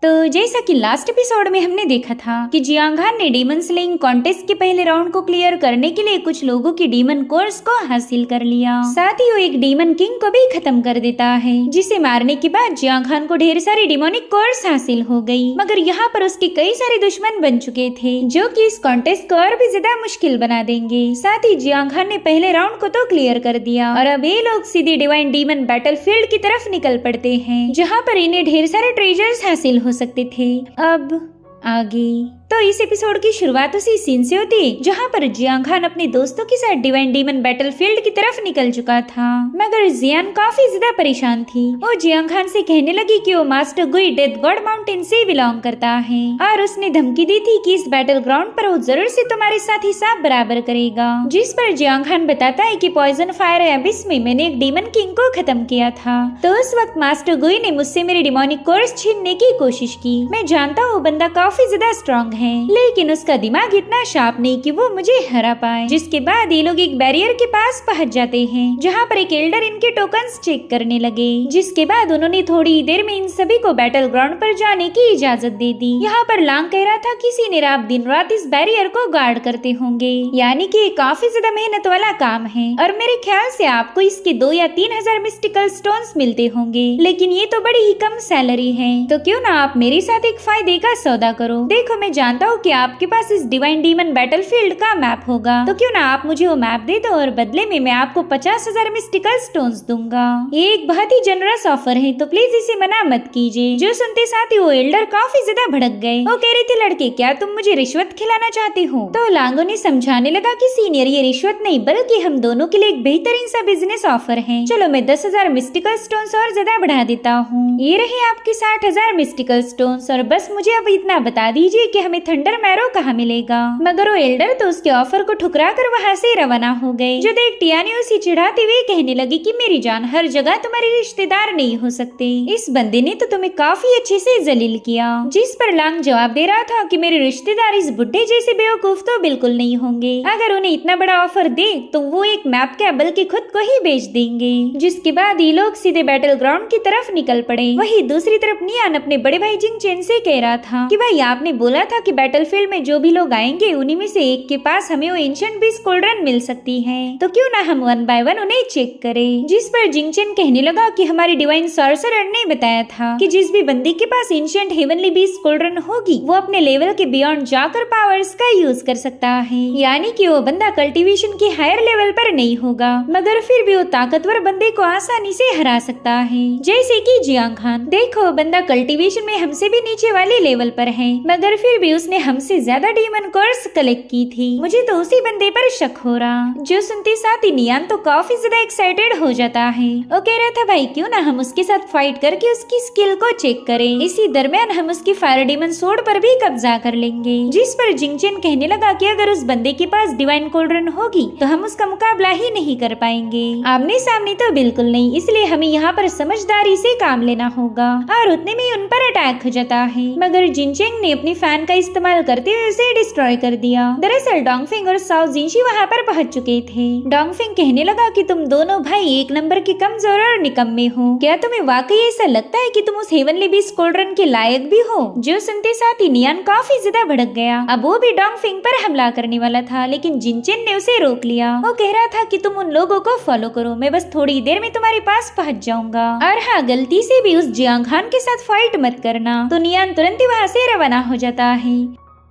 तो जैसा कि लास्ट एपिसोड में हमने देखा था कि जियांगान ने डीमन स्लेइंग कॉन्टेस्ट के पहले राउंड को क्लियर करने के लिए कुछ लोगों की डीमन कोर्स को हासिल कर लिया। साथ ही वो एक डीमन किंग को भी खत्म कर देता है, जिसे मारने के बाद जियांगान को ढेर सारी डिमोनिक कोर्स हासिल हो गई। मगर यहाँ पर उसके कई सारे दुश्मन बन चुके थे, जो कि इस कॉन्टेस्ट को और भी ज्यादा मुश्किल बना देंगे। साथ ही जियांगान ने पहले राउंड को तो क्लियर कर दिया और अब ये लोग सीधे डिवाइन डीमन बैटलफील्ड की तरफ निकल पड़ते हैं, जहाँ पर इन्हें ढेर सारे ट्रेजर्स हासिल हो सकते थे। अब आगे तो इस एपिसोड की शुरुआत उसी सीन से होती है जहाँ पर जियांगान अपने दोस्तों के साथ डिवाइन डीमन बैटलफील्ड की तरफ निकल चुका था। मगर जियान काफी ज्यादा परेशान थी। वो जियांगान से कहने लगी कि वो मास्टर गुई डेथ गॉड माउंटेन से बिलोंग करता है और उसने धमकी दी थी कि इस बैटल ग्राउंड पर वो जरूर से तुम्हारे साथ हिसाब बराबर करेगा। जिस पर जियांगान बताता है कि पॉइजन फायर एबिस में मैंने एक डीमन किंग को खत्म किया था, तो उस वक्त मास्टर गुई ने मुझसे मेरी डिमोनिक कोर्स छीनने की कोशिश की। मैं जानता हूँ वो बंदा काफी ज्यादा स्ट्रॉन्ग है, लेकिन उसका दिमाग इतना शार्प नहीं कि वो मुझे हरा पाए। जिसके बाद ये लोग एक बैरियर के पास पहुंच जाते हैं, जहाँ पर एक एल्डर इनके टोकन्स चेक करने लगे। जिसके बाद उन्होंने थोड़ी देर में इन सभी को बैटल ग्राउंड पर जाने की इजाजत दे दी। यहाँ पर लांग कह रहा था किसी ने रात दिन रात इस बैरियर को गार्ड करते होंगे, यानी कि काफी ज्यादा मेहनत वाला काम है और मेरे ख्याल से आपको इसके 2 या 3 हजार मिस्टिकल स्टोन्स मिलते होंगे, लेकिन ये तो बड़ी ही कम सैलरी है, तो क्यों ना आप मेरे साथ एक फायदे का सौदा करो। देखो मैं जानता हूँ कि आपके पास इस डिवाइन डीमन बैटलफील्ड का मैप होगा, तो क्यों ना आप मुझे वो मैप दे दो और बदले में मैं आपको 50,000 मिस्टिकल स्टोन्स दूंगा। ये एक बहुत ही जनरस ऑफर है, तो प्लीज इसे मना मत कीजिए। जो सुनते साथ ही वो एल्डर काफी ज्यादा भड़क गए। वो कह रहे थे लड़के क्या तुम मुझे रिश्वत खिलाना चाहते हो? तो लांगो ने समझाने लगा कि सीनियर ये रिश्वत नहीं बल्कि हम दोनों के लिए एक बेहतरीन सा बिजनेस ऑफर है। चलो मैं 10,000 मिस्टिकल स्टोन्स और ज्यादा बढ़ा देता हूँ। ये रहे आपके 60,000 मिस्टिकल स्टोन्स और बस मुझे अब इतना बता दीजिए कि हमें थंडर मैरो कहाँ मिलेगा। मगर वो एल्डर तो उसके ऑफर को ठुकरा कर वहाँ से रवाना हो गए। जो देख टियानी उसी चिढ़ाते हुए कहने लगी कि मेरी जान हर जगह तुम्हारी रिश्तेदार नहीं हो सकते। इस बंदे ने तो तुम्हें काफी अच्छे से जलील किया। जिस पर लांग जवाब दे रहा था कि मेरे रिश्तेदार इस बुढ़े जैसे बेवकूफ तो बिल्कुल नहीं होंगे। अगर उन्हें इतना बड़ा ऑफर दे तो वो एक मैप क्या बल्कि खुद को ही बेच देंगे। जिसके बाद ये लोग सीधे बैटल ग्राउंड की तरफ निकल पड़े। वही दूसरी तरफ नियान अपने बड़े भाई जिंग चेन से कह रहा था कि भाई आपने बोला था कि बैटलफील्ड में जो भी लोग आएंगे उन्हीं में से एक के पास हमें वो एंशिएंट बीस्ट कोल्ड्रन मिल सकती है, तो क्यों ना हम 1 बाय 1 उन्हें चेक करें। जिस पर जिंगचेन कहने लगा कि हमारी डिवाइन सॉर्सरर ने बताया था कि जिस भी बंदी के पास एंशिएंट हेवनली बीस्ट कोल्ड्रन होगी वो अपने लेवल के बियॉन्ड जाकर पावर्स का यूज कर सकता है, यानी कि वो बंदा कल्टीवेशन के हायर लेवल पर नहीं होगा मगर फिर भी वो ताकतवर बंदे को आसानी से हरा सकता है, जैसे कि जियांगान। देखो बंदा कल्टीवेशन में हमसे भी नीचे वाले लेवल पर है मगर फिर भी उसने हमसे ज्यादा डीमन कोर्स कलेक्ट की थी। मुझे तो उसी बंदे पर शक हो रहा। जो सुनते साथ ही नियान तो काफी ज्यादा एक्साइटेड हो जाता है। वो कह रहा था भाई क्यों ना हम उसके साथ फाइट करके उसकी स्किल को चेक करें, इसी दरमियान हम उसकी फायर डीमन सोर्ड पर भी कब्जा कर लेंगे। जिस पर जिंगचेन कहने लगा कि अगर उस बंदे के पास डिवाइन कोल्ड्रन होगी तो हम उसका मुकाबला ही नहीं कर पाएंगे, आमने सामने तो बिल्कुल नहीं, इसलिए हमें यहाँ पर समझदारी से काम लेना होगा। और उतने में उन पर अटैक हो जाता है मगर जिंगचेन ने अपनी फैन का इस्तेमाल करते हुए उसे डिस्ट्रॉय कर दिया। दरअसल डोंगफिंग और साओ जिनशी वहाँ पर पहुँच चुके थे। डोंगफिंग कहने लगा कि तुम दोनों भाई एक नंबर के कमजोर और निकम्मे हो। क्या तुम्हें वाकई ऐसा लगता है कि तुम उस हेवनली बीस्ट कोल्ड्रन के लायक भी हो? जो सुनते साथ ही नियान काफी ज्यादा भड़क गया। अब वो भी डोंगफिंग पर हमला करने वाला था, लेकिन जिनचेन ने उसे रोक लिया। वो कह रहा था कि तुम उन लोगों को फॉलो करो, मैं बस थोड़ी देर में तुम्हारे पास पहुँच जाऊंगा। और हाँ, गलती से भी उस जियांगान के साथ फाइट मत करना। तो नियान तुरंत ही वहाँ से रवाना हो जाता है।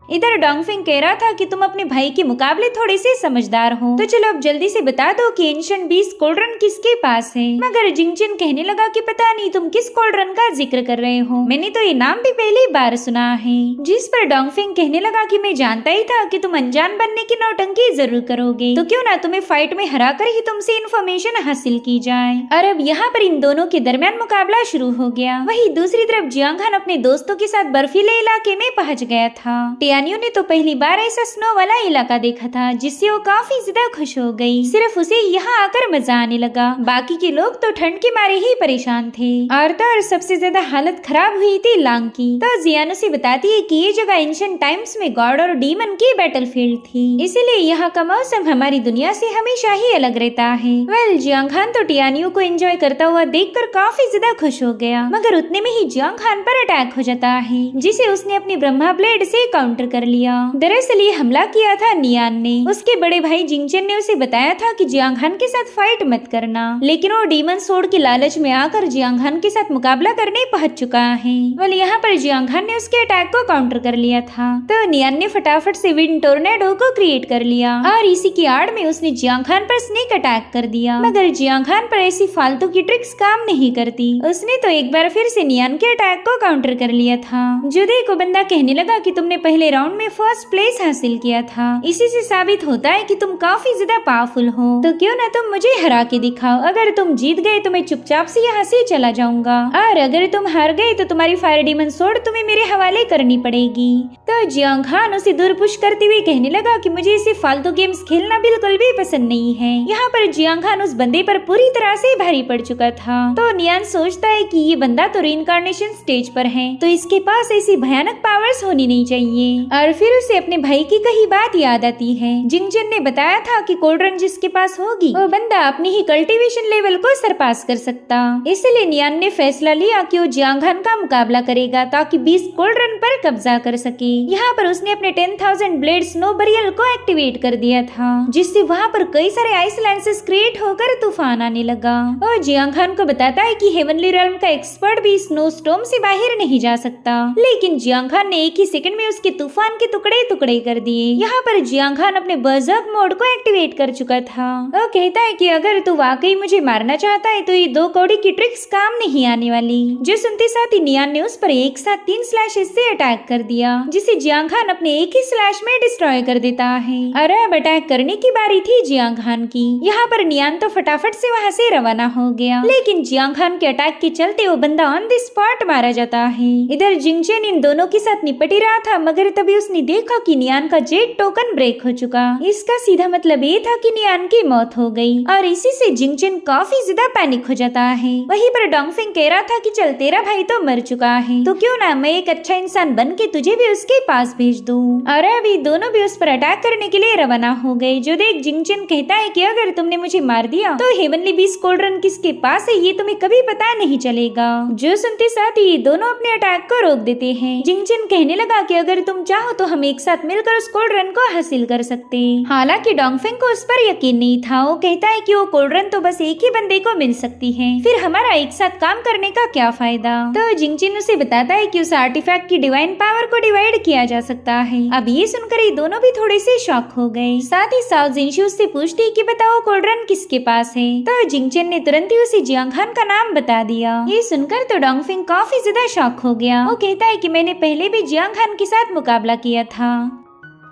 इधर डोंगफिंग कह रहा था कि तुम अपने भाई के मुकाबले थोड़े से समझदार हो, तो चलो अब जल्दी से बता दो कि एंशिएंट बीस्ट कोल्ड्रन किसके पास है। मगर जिंगचेन कहने लगा कि पता नहीं तुम किस कोल्ड्रन का जिक्र कर रहे हो, मैंने तो ये नाम भी पहली बार सुना है। जिस पर डोंगफिंग कहने लगा कि मैं जानता ही था कि तुम अनजान बनने की नौटंकी जरूर करोगे, तो क्यों ना तुम्हें फाइट में हरा कर ही तुमसे इन्फॉर्मेशन हासिल की जाए। और अब यहाँ पर इन दोनों के दरमियान मुकाबला शुरू हो गया। वही दूसरी तरफ जियांगान अपने दोस्तों के साथ बर्फीले इलाके में पहुँच गया था। टियानियो ने तो पहली बार ऐसा स्नो वाला इलाका देखा था, जिससे वो काफी ज्यादा खुश हो गई। सिर्फ उसे यहाँ आकर मजा आने लगा। बाकी के लोग तो ठंड के मारे ही परेशान थे। और सबसे ज्यादा हालत खराब हुई थी लांग की। तो जियान उसे बताती है कि ये जगह एंशिएंट टाइम्स में गॉड और डीमन की बैटलफील्ड थी, इसीलिए यहाँ का मौसम हमारी दुनिया से हमेशा ही अलग रहता है। वेल, जियांग खान तो टियानियो को एंजॉय करता हुआ देखकर काफी ज्यादा खुश हो गया, मगर उतने में ही जियांग खान पर अटैक हो जाता है, जिसे उसने अपनी ब्रह्मा ब्लेड से काउंटर कर लिया। दरअसल ये हमला किया था नियान ने। उसके बड़े भाई जिंगचन ने उसे बताया था कि जियांग खान के साथ फाइट मत करना, लेकिन वो डीमन सोर्ड के लालच में आकर जियांग खान के साथ मुकाबला करने पहुंच चुका है। वेल, यहाँ पर जियांग खान ने उसके अटैक को काउंटर कर लिया था, तो नियान ने फटाफट से विंड टोर्नेडो को क्रिएट कर लिया और इसी की आड़ में उसने जियांग खान पर स्नेक अटैक कर दिया। मगर जियांग खान पर ऐसी फालतू की ट्रिक्स काम नहीं करती। उसने तो एक बार फिर से नियान के अटैक को काउंटर कर लिया था। जुदे को बंदा कहने लगा कि तुमने पहले राउंड में फर्स्ट प्लेस हासिल किया था, इसी से साबित होता है कि तुम काफी ज्यादा पावरफुल हो, तो क्यों ना तुम मुझे हरा के दिखाओ। अगर तुम जीत गए तो मैं चुपचाप से यहाँ से चला जाऊंगा, और अगर तुम हार गए तो तुम्हारी फायर डीमन सोर्ड तुम्हें मेरे हवाले करनी पड़ेगी। तो जियांग खान उसे दूर पुश करते हुए कहने लगा कि मुझे ऐसे फालतू गेम्स खेलना बिल्कुल भी पसंद नहीं है। यहाँ पर जियांग खान उस बंदे पर पूरी तरह से भारी पड़ चुका था। तो नियान सोचता है कि ये बंदा तो रीइंकार्नेशन स्टेज पर है, तो इसके पास ऐसी भयानक पावर्स होनी नहीं चाहिए। और फिर उसे अपने भाई की कही बात याद आती है। जिंगचन ने बताया था कि कोल्ड्रन जिसके पास होगी वो बंदा अपनी ही कल्टीवेशन लेवल को सरपास कर सकता। इसलिए नियान ने फैसला लिया कि वो जियांग खान का मुकाबला करेगा, ताकि 20 कोल्ड्रन पर कब्जा कर सके। यहाँ पर उसने अपने 10,000 ब्लेड स्नो बरियल को एक्टिवेट कर दिया था, जिससे वहाँ पर कई सारे आइस लैंसेस क्रिएट होकर तूफान आने लगा। और जियांग खान को बताता है कि हेवनली रेल्म का एक्सपर्ट भी स्नो स्टॉर्म से बाहर नहीं जा सकता, लेकिन जियांग खान ने एक ही सेकंड में उसके तूफान के टुकड़े टुकड़े कर दिए। यहाँ पर जियांग खान अपने बर्जर्क मोड को एक्टिवेट कर चुका था। वो कहता है कि अगर तू वाकई मुझे मारना चाहता है तो ये 2 कौड़ी की ट्रिक्स काम नहीं आने वाली। जो सुनते साथ ही नियान ने उस पर एक साथ 3 स्लैशेस से अटैक कर दिया, जिसे जियांग खान अपने एक ही स्लैश में डिस्ट्रॉय कर देता है। और अब अटैक करने की बारी थी जियांग खान की। यहाँ पर नियान तो फटाफट से वहाँ से रवाना हो गया, लेकिन जियांग खान के अटैक के चलते वो बंदा ऑन द स्पॉट मारा जाता है। इधर जिंगचन इन दोनों के साथ निपट ही रहा था, मगर तभी उसने देखा कि नियान का जेट टोकन ब्रेक हो चुका। इसका सीधा मतलब ये था कि नियान की मौत हो गई, और इसी से जिंगचन काफी ज्यादा पैनिक हो जाता है। वहीं पर डोंगफिंग कह रहा था कि चल तेरा भाई तो मर चुका है, तो क्यों ना मैं एक अच्छा इंसान बन के तुझे भी उसके पास भेज दूं। और अभी दोनों भी उस पर अटैक करने के लिए रवाना हो गए। जो देख जिंगचन कहता है कि अगर तुमने मुझे मार दिया तो हेवनली बीस्ट कोल्ड्रन किसके पास है ये तुम्हें कभी पता नहीं चलेगा। जो सुनते साथ ही दोनों अपने अटैक को रोक देते हैं। जिंगचन कहने लगा कि अगर तुम चाहो तो हम एक साथ मिलकर उस कोल्ड्रन को हासिल कर सकते हैं। हालांकि डोंगफिंग को उस पर यकीन नहीं था। वो कहता है कि वो कोल्ड्रन तो बस एक ही बंदे को मिल सकती है, फिर हमारा एक साथ काम करने का क्या फायदा। तो जिंगचन उसे बताता है कि उस आर्टिफैक्ट की डिवाइन पावर को डिवाइड किया जा सकता है। अब ये सुनकर ये दोनों भी थोड़े से शॉक हो गए। साथ ही साओ जिनशू उससे पूछती कि बताओ कोल्ड्रन किसके पास है। तो जिंगचन ने तुरंत ही उसे जियांग खान का नाम बता दिया। ये सुनकर तो डोंगफिंग काफी ज्यादा शॉक हो गया। वो कहता है कि मैंने पहले भी जियांग खान के साथ मुकाबला किया था,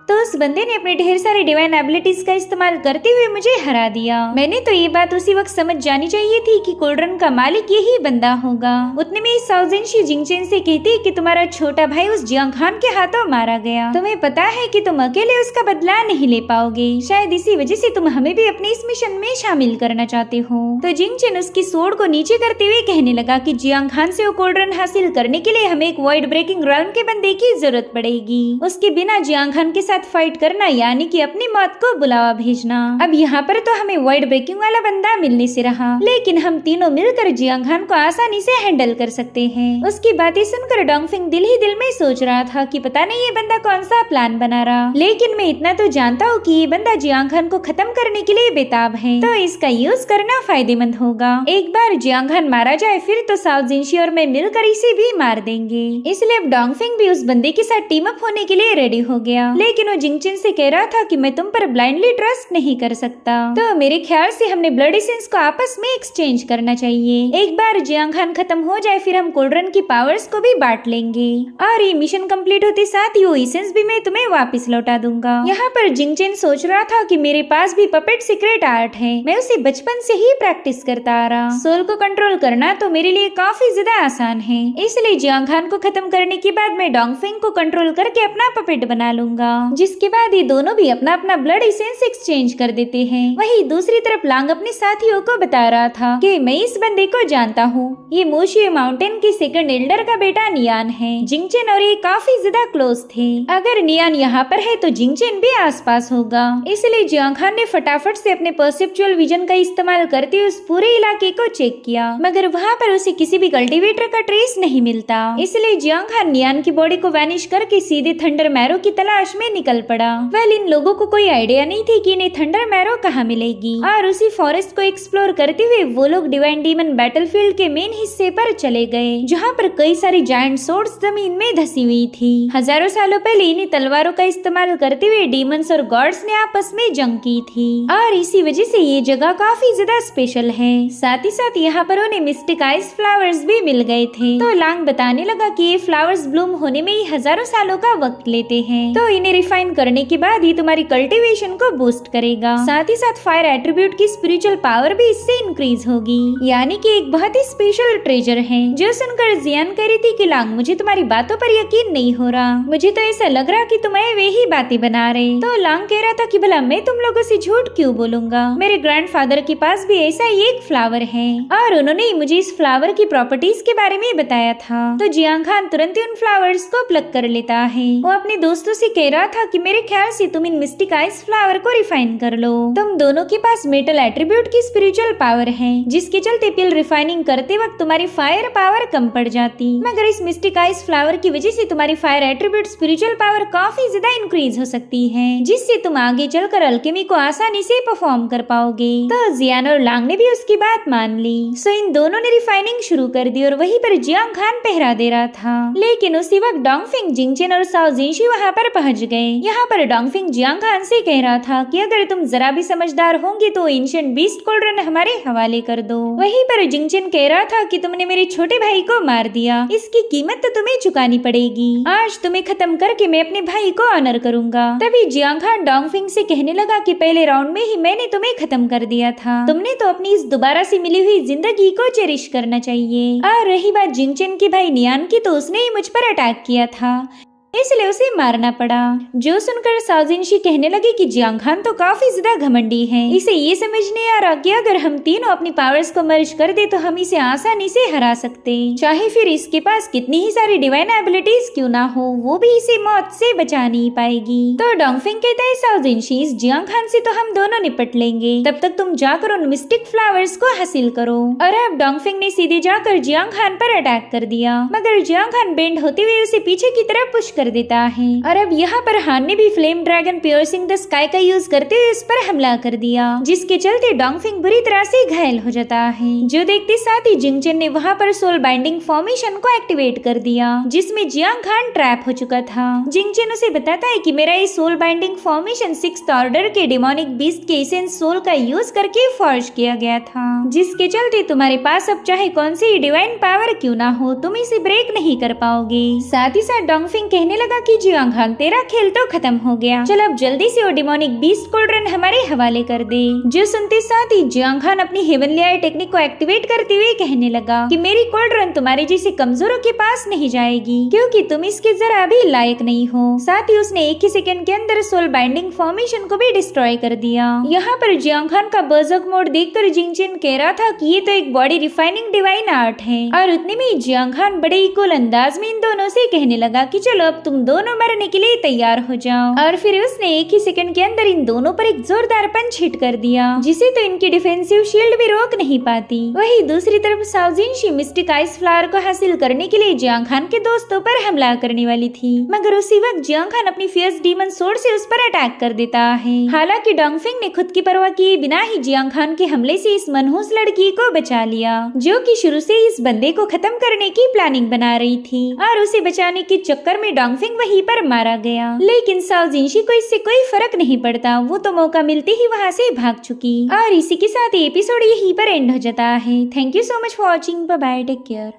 तो उस बंदे ने अपने ढेर सारे डिवाइन एबिलिटीज का इस्तेमाल करते हुए मुझे हरा दिया। मैंने तो ये बात उसी वक्त समझ जानी चाहिए थी कि कोल्ड्रन का मालिक यही बंदा होगा। उतने में साओ जिनशू जिंगचन से कहती कि तुम्हारा छोटा भाई उस जियांग खान के हाथों मारा गया। तुम्हें पता है कि तुम अकेले उसका बदला नहीं ले पाओगे, शायद इसी वजह से तुम हमें भी अपने इस मिशन में शामिल करना चाहते हो। तो जिंगचन उसकी सोर्ड को नीचे करते हुए कहने लगा कि जियांग खान से वो कोल्ड्रन हासिल करने के लिए हमें एक वॉइड ब्रेकिंग रेल्म के बंदे की जरूरत पड़ेगी। उसके बिना जियांग खान के साथ फाइट करना यानी कि अपनी मौत को बुलावा भेजना। अब यहाँ पर तो हमें वॉइड ब्रेकिंग वाला बंदा मिलने से रहा, लेकिन हम तीनों मिलकर जियांग खान को आसानी से हैंडल कर सकते हैं। उसकी बातें सुनकर डोंगफिंग दिल ही दिल में सोच रहा था कि पता नहीं ये बंदा कौन सा प्लान बना रहा, लेकिन मैं इतना तो जानता हूँ कि ये बंदा जियांग खान को खत्म करने के लिए बेताब है, तो इसका यूज करना फायदेमंद होगा। एक बार जियांग खान मारा जाए फिर तो साओ जिनशू और मैं मिलकर इसे भी मार देंगे। इसलिए अब डोंगफिंग भी उस बंदे के साथ टीम अप होने के लिए रेडी हो गया, लेकिन तीनों जिंगचन से कह रहा था कि मैं तुम पर ब्लाइंडली ट्रस्ट नहीं कर सकता, तो मेरे ख्याल से हमने ब्लड एसेंस को आपस में एक्सचेंज करना चाहिए। एक बार जियांग खान खत्म हो जाए फिर हम कोल्ड्रन की पावर्स को भी बांट लेंगे और ये मिशन कंप्लीट होते साथ ही वो एसेंस भी मैं तुम्हें वापस लौटा दूंगा। यहाँ पर जिंगचन सोच रहा था कि मेरे पास भी पपेट सीक्रेट आर्ट है, मैं उसे बचपन से ही प्रैक्टिस करता आ रहा। सोल को कंट्रोल करना तो मेरे लिए काफी ज्यादा आसान है, इसलिए जियांग खान को खत्म करने के बाद मैं डोंगफेंग को कंट्रोल करके अपना पपेट बना लूंगा, जिसके बाद ये दोनों भी अपना अपना ब्लड एसेंस एक्सचेंज कर देते हैं। वहीं दूसरी तरफ लांग अपने साथियों को बता रहा था कि मैं इस बंदे को जानता हूँ, ये मोशिए माउंटेन के सेकंड एल्डर का बेटा नियान है। जिंगचन और ये काफी ज्यादा क्लोज थे, अगर नियान यहाँ पर है तो जिंगचन भी आसपास होगा, इसलिए जियांग खान ने फटाफट से अपने परसेप्चुअल विजन का इस्तेमाल करते हुए उस पूरे इलाके को चेक किया, मगर वहाँ पर उसे किसी भी कल्टीवेटर का ट्रेस नहीं मिलता। इसलिए जियांग खान नियान की बॉडी को वैनिश करके सीधे थंडर मैरो की तलाश में निकल पड़ा। वेल, इन लोगों को कोई आइडिया नहीं थी कि इन्हें थंडर मैरो कहाँ मिलेगी, और उसी फॉरेस्ट को एक्सप्लोर करते हुए वो लोग डिवाइन डीमन बैटलफील्ड के मेन हिस्से पर चले गए, जहाँ पर कई सारी जायंट सोर्ड्स जमीन में धसी हुई थी। हजारों सालों पहले इन्हीं तलवारों का इस्तेमाल करते हुए डीमंस और गॉड्स ने आपस में जंग की थी, और इसी वजह से ये जगह काफी ज्यादा स्पेशल है। साथ ही साथ यहाँ पर उन्हें मिस्टिक आइस फ्लावर्स भी मिल गए थे, तो लांग बताने लगा कि ये फ्लावर्स ब्लूम होने में ही हजारों सालों का वक्त लेते हैं, तो इन्हें रिफाइन करने के बाद ही तुम्हारी कल्टीवेशन को बूस्ट करेगा। साथ ही साथ फायर एट्रीब्यूट की स्पिरिचुअल पावर भी इससे इंक्रीज होगी, यानी कि एक बहुत ही स्पेशल ट्रेजर है। जो सुनकर जियान कह रही थी कि लांग मुझे तुम्हारी बातों पर यकीन नहीं हो रहा, मुझे तो ऐसा लग रहा कि तुम्हें वे ही बातें बना रहे। तो लांग कह रहा था कि भला मैं तुम लोगों से झूठ क्यों बोलूंगा, मेरे ग्रैंडफादर के पास भी ऐसा ही एक फ्लावर है और उन्होंने ही मुझे इस फ्लावर की प्रॉपर्टीज के बारे में बताया था। तो जियांग खान तुरंत ही उन फ्लावर्स को प्लक कर लेता है। वो अपने दोस्तों से कह रहा था कि मेरे ख्याल से तुम इन मिस्टिक आइस फ्लावर को रिफाइन कर लो, तुम दोनों के पास मेटल एट्रीब्यूट की स्पिरिचुअल पावर है, जिसके चलते पिल रिफाइनिंग करते वक्त तुम्हारी फायर पावर कम पड़ जाती, मगर इस मिस्टिक आइस फ्लावर की वजह से तुम्हारी फायर एट्रीब्यूट स्पिरिचुअल पावर काफी ज्यादा इंक्रीज हो सकती है, जिससे तुम आगे चलकर अल्केमी को आसानी से परफॉर्म कर पाओगे। तो जियान और लांग ने भी उसकी बात मान ली। सो इन दोनों ने रिफाइनिंग शुरू कर दी और वहीं पर जियांग खान पहरा दे रहा था, लेकिन उसी वक्त डोंगफेंग, जिंगचन और साओ जिनशी वहाँ पर पहुँच गए। यहाँ पर डोंगफेंग जियांग खान से कह रहा था कि अगर तुम जरा भी समझदार होंगे तो एंशिएंट बीस्ट कोल्ड्रन हमारे हवाले कर दो। वहीं पर जिंगचन कह रहा था कि तुमने मेरे छोटे भाई को मार दिया, इसकी कीमत तो तुम्हें चुकानी पड़ेगी, आज तुम्हें खत्म करके मैं अपने भाई को ऑनर करूंगा। तभी जियांग खान डोंगफेंग से कहने लगा कि पहले राउंड में ही मैंने तुम्हें खत्म कर दिया था, तुमने तो अपनी इस दोबारा से मिली हुई जिंदगी को चेरिश करना चाहिए। और रही बात जिंगचन के भाई नियान की, तो उसने ही मुझ पर अटैक किया था, इसलिए उसे मारना पड़ा। जो सुनकर साओ जिनशी कहने लगे कि जियांग खान तो काफी ज्यादा घमंडी है, इसे ये समझ नहीं आ रहा कि अगर हम तीनों अपनी पावर्स को मर्ज कर दे तो हम इसे आसानी से हरा सकते, चाहे फिर इसके पास कितनी ही सारी डिवाइन एबिलिटीज क्यों ना हो, वो भी इसे मौत से बचा नहीं पाएगी। तो डोंगफेंग कहता है साओ जिनशी, इस जियांग खान से तो हम दोनों निपट लेंगे, तब तक तुम जाकर उन मिस्टिक फ्लावर्स को हासिल करो। और अब डोंगफेंग ने सीधे जाकर जियांग खान पर अटैक कर दिया, मगर जियांग खान बेंड होते हुए उसे पीछे की तरफ पुश कर देता है। और अब यहाँ पर हान ने भी flame dragon piercing the sky का यूज करते हुए उस पर हमला कर दिया, जिसके चलते डोंगफेंग बुरी तरह से घायल हो जाता है। जो देखते साथ ही जिंगचन ने वहाँ पर सोल बाइंडिंग फॉर्मेशन को एक्टिवेट कर दिया, जिसमें जियांग खान ट्रैप हो चुका था। जिंगचन उसे बताता है कि मेरा ये soul binding formation 6th order के डेमोनिक बीस्ट के एसेंस सोल का यूज करके फॉर्ज किया गया था, जिसके चलते तुम्हारे पास अब चाहे कौन सी डिवाइन पावर क्यों ना हो, तुम इसे ब्रेक नहीं कर पाओगे। साथ ही साथ डोंगफेंग कहने लगा कि जियांग खान तेरा खेल तो खत्म हो गया, चल अब जल्दी से वो डिमोनिक बीस्ट कोल्ड्रन हमारे हवाले कर दे। जो सुनते साथ ही जियांग खान अपनी हेवनली आई टेक्निक को एक्टिवेट करते हुए कहने लगा कि मेरी कोल्ड्रन तुम्हारे जैसे कमजोरों के पास नहीं जाएगी, क्योंकि तुम इसके जरा भी लायक नहीं हो। साथ ही उसने एक ही सेकंड के अंदर सोल बाइंडिंग फॉर्मेशन को भी डिस्ट्रॉय कर दिया। यहाँ पर जियांग खान का बर्जर्क मोड देखकर जिंगचन कह रहा था कि ये तो एक बॉडी रिफाइनिंग डिवाइन आर्ट है, और उतने में जियांग खान बड़े इक्वल अंदाज में इन दोनों से कहने लगा कि चलो अब तुम दोनों मरने के लिए तैयार हो जाओ। और फिर उसने एक ही सेकंड के अंदर इन दोनों पर एक जोरदार पंच हिट कर दिया, जिसे तो इनकी डिफेंसिव शील्ड भी रोक नहीं पाती। वही दूसरी तरफ साओ जिनशी मिस्टिक आइस फ्लावर को हासिल करने के लिए जियांग खान के दोस्तों पर हमला करने वाली थी, मगर उसी वक्त जियांग खान अपनी फियर्स डीमन सोर्ड से उस पर अटैक कर देता है। हालांकि डोंगफेंग ने खुद की परवाह किए बिना ही जियांग खान के हमले से इस मनहूस लड़की को बचा लिया, जो कि शुरू से इस बंदे को खत्म करने की प्लानिंग बना रही थी। और उसे बचाने के चक्कर में यांगफेंग वहीं पर मारा गया। लेकिन साओ जिनशी को इससे कोई फर्क नहीं पड़ता, वो तो मौका मिलते ही वहाँ से भाग चुकी। और इसी के साथ एपिसोड यहीं पर एंड हो जाता है। Thank you so much for watching. Bye bye, take care.